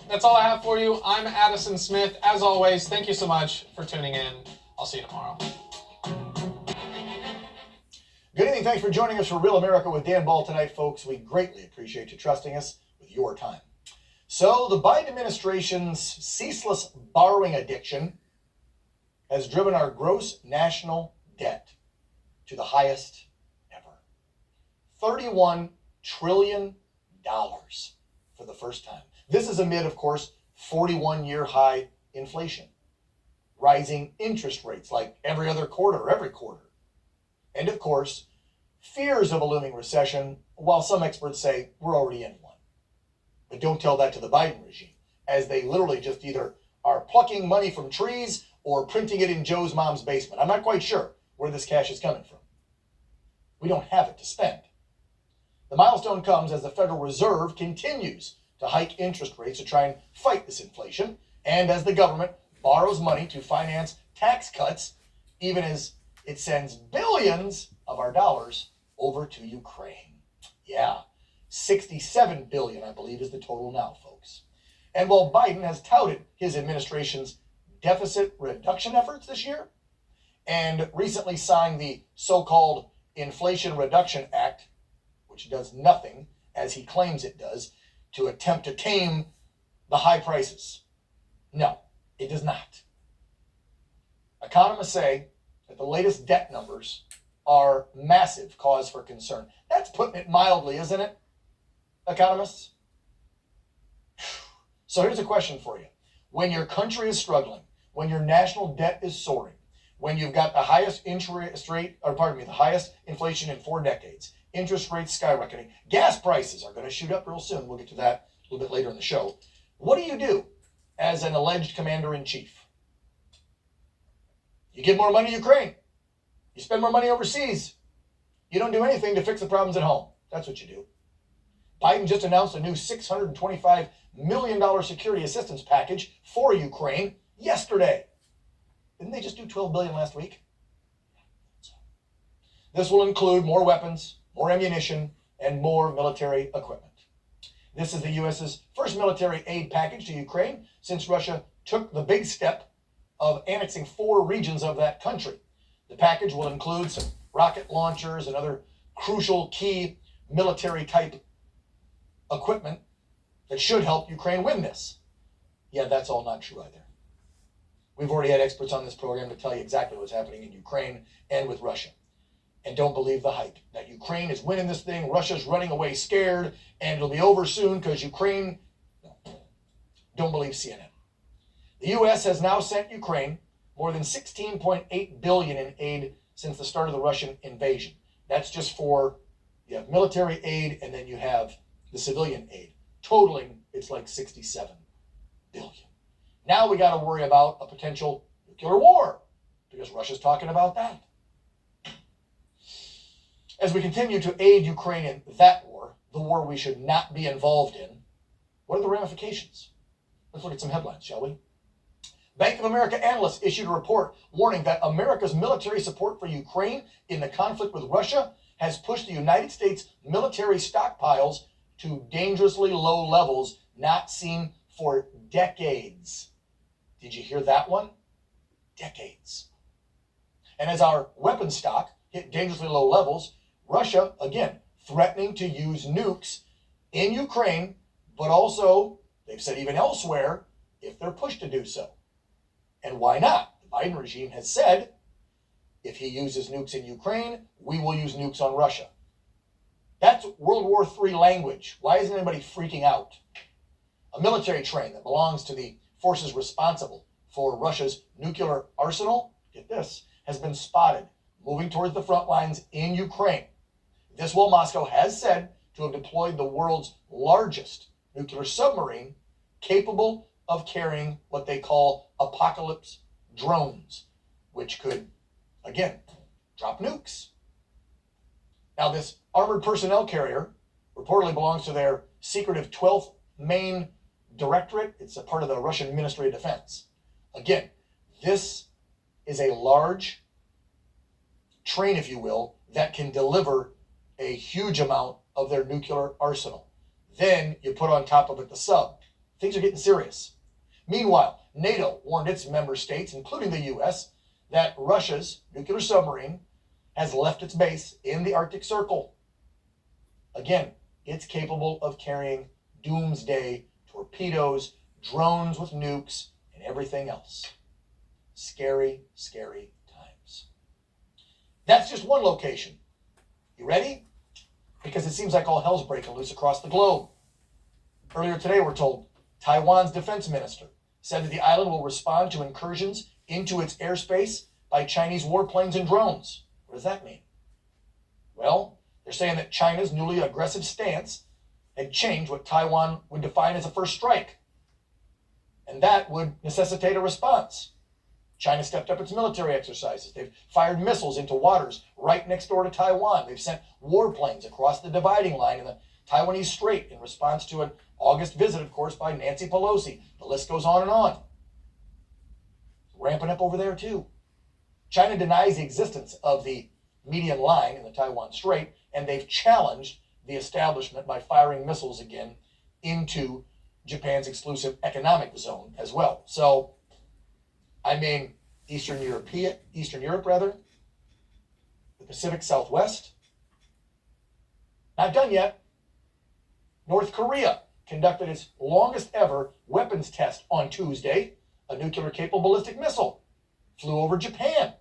That's all I have for you. I'm Addison Smith. As always, thank you so much for tuning in. I'll see you tomorrow. Good evening. Thanks for joining us for Real America with Dan Ball tonight, folks. We greatly appreciate you trusting us with your time. So, the Biden administration's ceaseless borrowing addiction has driven our gross national debt to the highest ever. $31 trillion for the first time. This is amid, of course, 41-year high inflation, rising interest rates like every other quarter, every quarter, and of course, fears of a looming recession, while some experts say we're already in one. But don't tell that to the Biden regime, as they literally just either are plucking money from trees or printing it in Joe's mom's basement. I'm not quite sure where this cash is coming from. We don't have it to spend. The milestone comes as the Federal Reserve continues to hike interest rates to try and fight this inflation, and as the government borrows money to finance tax cuts, even as it sends billions of our dollars over to Ukraine. Yeah, 67 billion, I believe, is the total now, folks. And while Biden has touted his administration's deficit reduction efforts this year, and recently signed the so-called Inflation Reduction Act, which does nothing, as he claims it does, to attempt to tame the high prices. No, it does not. Economists say that the latest debt numbers are massive cause for concern. That's putting it mildly, isn't it, economists? So here's a question for you. When your country is struggling, when your national debt is soaring, when you've got the highest the highest inflation in 4 decades, interest rates skyrocketing, gas prices are going to shoot up real soon. We'll get to that a little bit later in the show. What do you do as an alleged commander-in-chief? You give more money to Ukraine. You spend more money overseas. You don't do anything to fix the problems at home. That's what you do. Biden just announced a new $625 million security assistance package for Ukraine yesterday. Didn't they just do $12 billion last week? This will include more weapons, more ammunition, and more military equipment. This is the U.S.'s first military aid package to Ukraine since Russia took the big step of annexing 4 regions of that country. The package will include some rocket launchers and other crucial key military type equipment that should help Ukraine win this. Yeah, that's all not true either. We've already had experts on this program to tell you exactly what's happening in Ukraine and with Russia. And don't believe the hype that Ukraine is winning this thing, Russia's running away scared, and it'll be over soon because Ukraine. No. Don't believe CNN. The U.S. has now sent Ukraine more than $16.8 billion in aid since the start of the Russian invasion. That's just for, you have military aid and then you have the civilian aid. Totaling, it's like $67 billion. Now we got to worry about a potential nuclear war because Russia's talking about that. As we continue to aid Ukraine in that war, the war we should not be involved in, what are the ramifications? Let's look at some headlines, shall we? Bank of America analysts issued a report warning that America's military support for Ukraine in the conflict with Russia has pushed the United States military stockpiles to dangerously low levels not seen for decades. Did you hear that one? Decades. And as our weapons stock hit dangerously low levels, Russia, again, threatening to use nukes in Ukraine, but also, they've said even elsewhere, if they're pushed to do so. And why not? The Biden regime has said, if he uses nukes in Ukraine, we will use nukes on Russia. That's World War III language. Why isn't anybody freaking out? A military train that belongs to the forces responsible for Russia's nuclear arsenal, get this, has been spotted moving towards the front lines in Ukraine. This while Moscow has said to have deployed the world's largest nuclear submarine capable of carrying what they call apocalypse drones, which could, again, drop nukes. Now, this armored personnel carrier reportedly belongs to their secretive 12th Main Directorate. It's a part of the Russian Ministry of Defense. Again, this is a large train, if you will, that can deliver a huge amount of their nuclear arsenal. Then you put on top of it the sub. things are getting serious. Meanwhile, NATO warned its member states, including the U.S., that Russia's nuclear submarine has left its base in the Arctic Circle. Again, it's capable of carrying doomsday torpedoes, drones with nukes, and everything else. Scary, scary times. That's just one location. You ready? Because it seems like all hell's breaking loose across the globe. Earlier today, we're told Taiwan's defense minister said that the island will respond to incursions into its airspace by Chinese warplanes and drones. What does that mean? Well, they're saying that China's newly aggressive stance had changed what Taiwan would define as a first strike. And that would necessitate a response. China stepped up its military exercises. They've fired missiles into waters right next door to Taiwan. They've sent warplanes across the dividing line in the Taiwanese Strait in response to an August visit, of course, by Nancy Pelosi. The list goes on and on. Ramping up over there, too. China denies the existence of the median line in the Taiwan Strait, and they've challenged the establishment by firing missiles again into Japan's exclusive economic zone as well. So, I mean, Eastern Europe, the Pacific Southwest. Not done yet. North Korea conducted its longest ever weapons test on Tuesday. A nuclear-capable ballistic missile flew over Japan.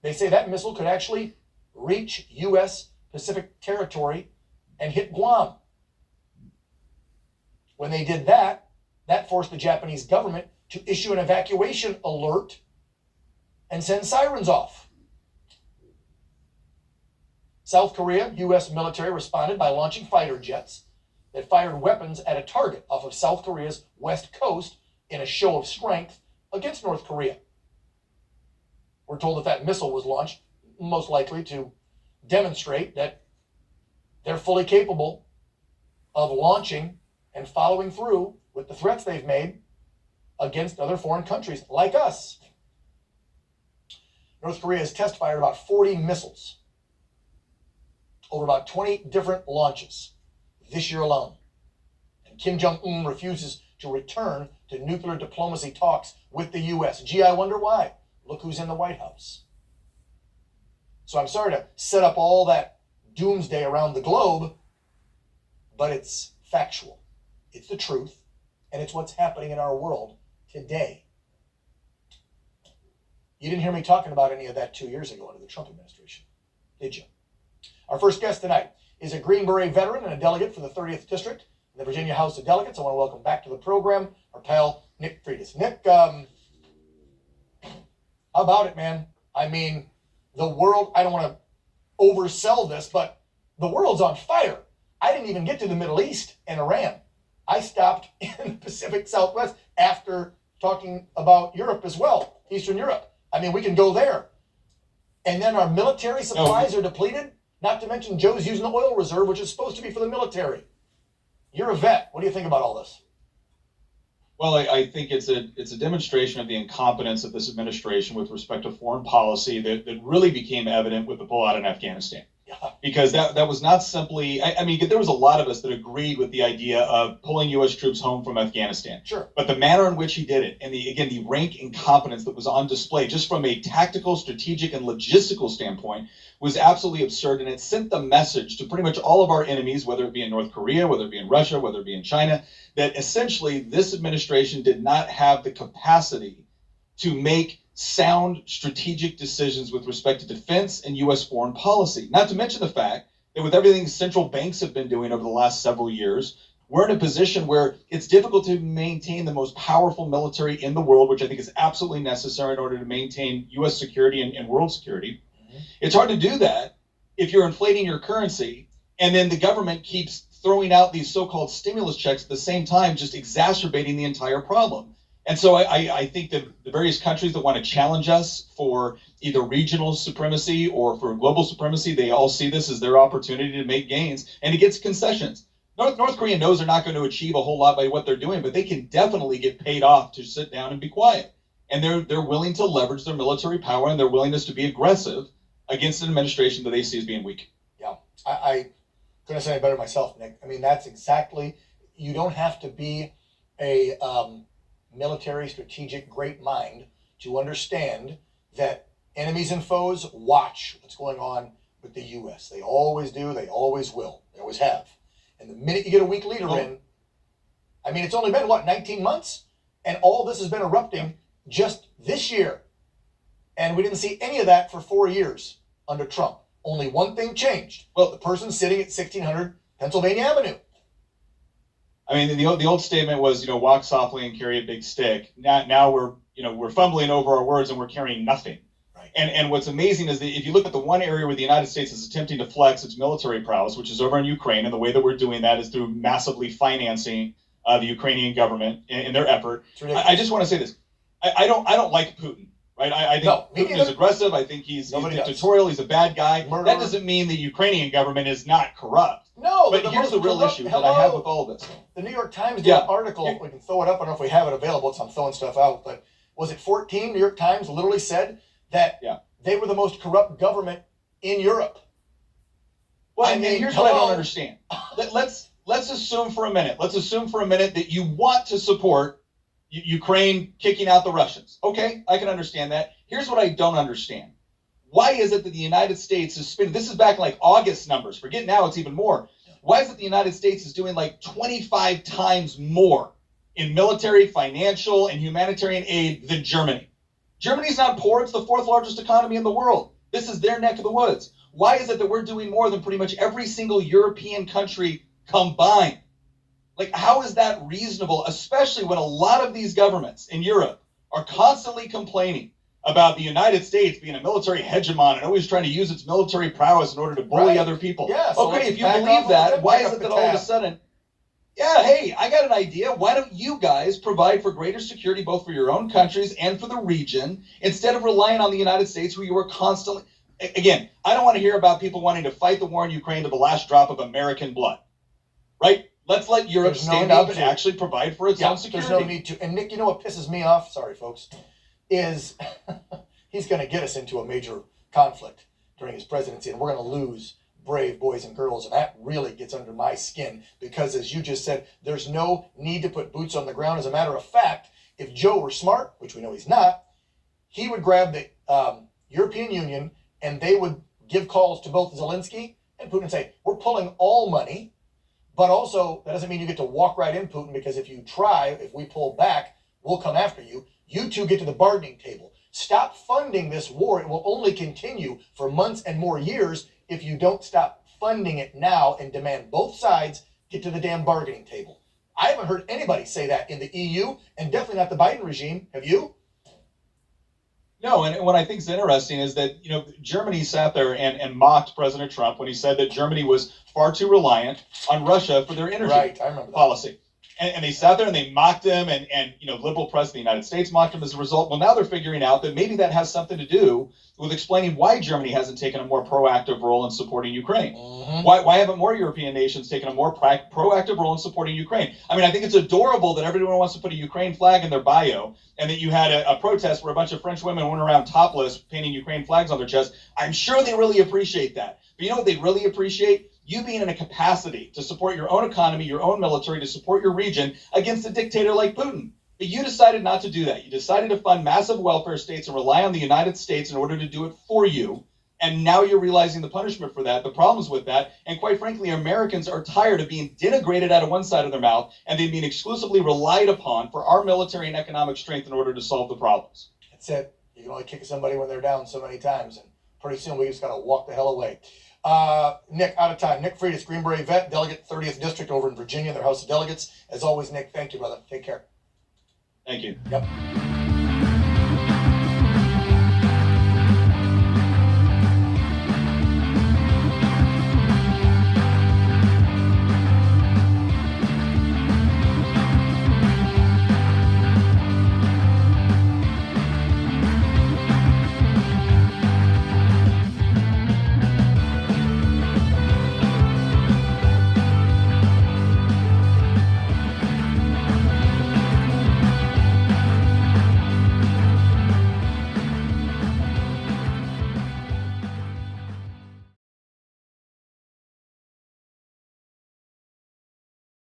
They say that missile could actually reach U.S. Pacific territory and hit Guam. When they did that, that forced the Japanese government to issue an evacuation alert and send sirens off. South Korea, U.S. military responded by launching fighter jets that fired weapons at a target off of South Korea's west coast in a show of strength against North Korea. We're told that that missile was launched most likely to demonstrate that they're fully capable of launching and following through with the threats they've made against other foreign countries like us. North Korea has test fired about 40 missiles over about 20 different launches this year alone. And Kim Jong-un refuses to return to nuclear diplomacy talks with the U.S. Gee, I wonder why. Look who's in the White House. So I'm sorry to set up all that doomsday around the globe, but it's factual. It's the truth, and it's what's happening in our world today. You didn't hear me talking about any of that 2 years ago under the Trump administration, did you? Our first guest tonight is a Green Beret veteran and a delegate for the 30th District in the Virginia House of Delegates. I want to welcome back to the program our pal, Nick Freitas. Nick, how about it, man? I mean, the world, I don't want to oversell this, but the world's on fire. I didn't even get to the Middle East and Iran. I stopped in the Pacific Southwest after talking about Europe as well, Eastern Europe. I mean, we can go there. And then our military supplies are depleted, not to mention Joe's using the oil reserve, which is supposed to be for the military. You're a vet. What do you think about all this? Well, I think it's a demonstration of the incompetence of this administration with respect to foreign policy that really became evident with the pullout in Afghanistan. Yeah. Because that was not simply, I mean, there was a lot of us that agreed with the idea of pulling U.S. troops home from Afghanistan. Sure. But the manner in which he did it, and the rank incompetence that was on display, just from a tactical, strategic, and logistical standpoint, was absolutely absurd. And it sent the message to pretty much all of our enemies, whether it be in North Korea, whether it be in Russia, whether it be in China, that essentially this administration did not have the capacity to make sound strategic decisions with respect to defense and U.S. foreign policy. Not to mention the fact that with everything central banks have been doing over the last several years, we're in a position where it's difficult to maintain the most powerful military in the world, which I think is absolutely necessary in order to maintain U.S. security and world security. Mm-hmm. It's hard to do that if you're inflating your currency and then the government keeps throwing out these so-called stimulus checks at the same time, just exacerbating the entire problem. And so I think that the various countries that want to challenge us for either regional supremacy or for global supremacy, they all see this as their opportunity to make gains and to get concessions. North Korea knows they're not going to achieve a whole lot by what they're doing, but they can definitely get paid off to sit down and be quiet. And they're willing to leverage their military power and their willingness to be aggressive against an administration that they see as being weak. Yeah, I couldn't say it better myself, Nick. I mean, that's exactly, you don't have to be a military strategic great mind to understand that enemies and foes watch what's going on with the U.S. They always do. They always will. They always have. And the minute you get a weak leader in, I mean, it's only been, 19 months? And all this has been erupting just this year. And we didn't see any of that for 4 years under Trump. Only one thing changed. Well, the person sitting at 1600 Pennsylvania Avenue. I mean, the old statement was, walk softly and carry a big stick. Now we're fumbling over our words and we're carrying nothing. Right. And what's amazing is that if you look at the one area where the United States is attempting to flex its military prowess, which is over in Ukraine, and the way that we're doing that is through massively financing the Ukrainian government in their effort. I just want to say this: I don't like Putin. Right? I think Putin is aggressive. I think he's dictatorial. He's a bad guy. Murderer. That doesn't mean the Ukrainian government is not corrupt. No, but here's the real issue that I have with all this. The New York Times did an article. We can throw it up. I don't know if we have it available, so I'm throwing stuff out. But was it 14? New York Times literally said that they were the most corrupt government in Europe. Well, and here's what I don't understand. Let's assume for a minute. Let's assume for a minute that you want to support Ukraine kicking out the Russians. Okay, I can understand that. Here's what I don't understand. Why is it that the United States is spending, this is back like August numbers, forget now it's even more. Why is it the United States is doing like 25 times more in military, financial, and humanitarian aid than Germany? Germany's not poor, it's the fourth largest economy in the world. This is their neck of the woods. Why is it that we're doing more than pretty much every single European country combined? Like, how is that reasonable, especially when a lot of these governments in Europe are constantly complaining about the United States being a military hegemon and always trying to use its military prowess in order to bully other people? Yeah, so okay, if you believe that, why is it that all of a sudden, hey, I got an idea. Why don't you guys provide for greater security both for your own countries and for the region instead of relying on the United States where you are constantly... Again, I don't want to hear about people wanting to fight the war in Ukraine to the last drop of American blood, right? Let's let Europe stand up and actually provide for its own security. There's no need to. And Nick, you know what pisses me off? Sorry, folks. Is he's going to get us into a major conflict during his presidency, and we're going to lose brave boys and girls, and that really gets under my skin because, as you just said, there's no need to put boots on the ground. As a matter of fact, if Joe were smart, which we know he's not, he would grab the European Union and they would give calls to both Zelensky and Putin and say, we're pulling all money. But also, that doesn't mean you get to walk right in, Putin, because if we pull back, we'll come after you. You two get to the bargaining table. Stop funding this war. It will only continue for months and more years if you don't stop funding it now and demand both sides get to the damn bargaining table. I haven't heard anybody say that in the EU, and definitely not the Biden regime. Have you? No, and what I think is interesting is that, Germany sat there and mocked President Trump when he said that Germany was far too reliant on Russia for their energy policy. And they sat there and they mocked him, and liberal press in the United States mocked him as a result. Well, now they're figuring out that maybe that has something to do with explaining why Germany hasn't taken a more proactive role in supporting Ukraine. Mm-hmm. Why haven't more European nations taken a more proactive role in supporting Ukraine? I mean, I think it's adorable that everyone wants to put a Ukraine flag in their bio, and that you had a protest where a bunch of French women went around topless painting Ukraine flags on their chest. I'm sure they really appreciate that. But you know what they really appreciate? You being in a capacity to support your own economy, your own military, to support your region against a dictator like Putin. But you decided not to do that. You decided to fund massive welfare states and rely on the United States in order to do it for you. And now you're realizing the punishment for that, the problems with that. And quite frankly, Americans are tired of being denigrated out of one side of their mouth and then being exclusively relied upon for our military and economic strength in order to solve the problems. That's it. You can only kick somebody when they're down so many times. And pretty soon we just got to walk the hell away. Nick, out of time. Nick Freitas, Green Beret vet, delegate 30th District over in Virginia, their House of Delegates. As always, Nick, thank you, brother. Take care. Thank you. Yep.